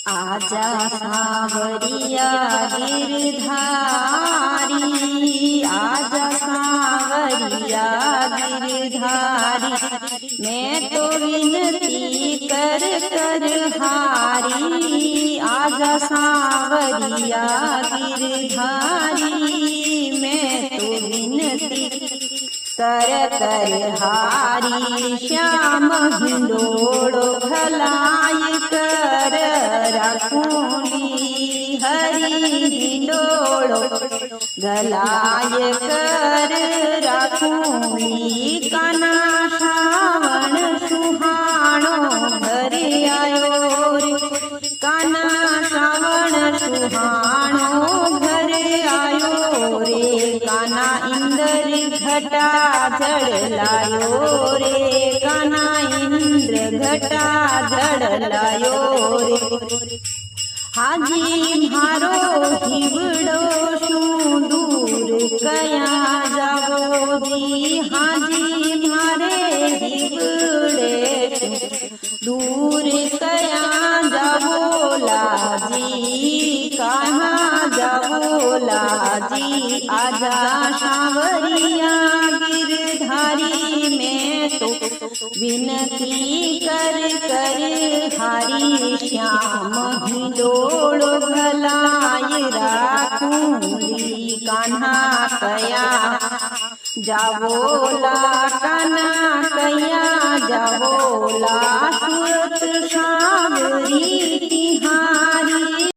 आजा सांवरिया गिरधारी, आजा सांवरिया गिरधारी, मैं तो विनती कर कर हारी। आजा सांवरिया गिरधारी, मैं तो विनती कर कर हारी। श्याम हिंडोळो भलाई कर रखूंगी, हरि हिंडोळो भलाई कर रखूंगी। काना श्रावण सुहाणो घरे आयो रे, काना श्रावण सुहाणो घरे आयो रे। काना इंद्र घटा जड़लायो रे, काना इंद्र घटा जड़लायो रे। हाजी मारो हिवड़ो शू दूर कया जावो जी, हाजी मारे हिवड़े दूर कया जावो लाजी, कहाँ जावो लाजी। आजा सांवरिया गिरधारी, मैं तो विनती कर कर हारी। श्याम हिंडोळो भलाई राखूंगी, कान्हा कया जावोला, कान्हा कया जावोला। सूरत सांवरी तिहां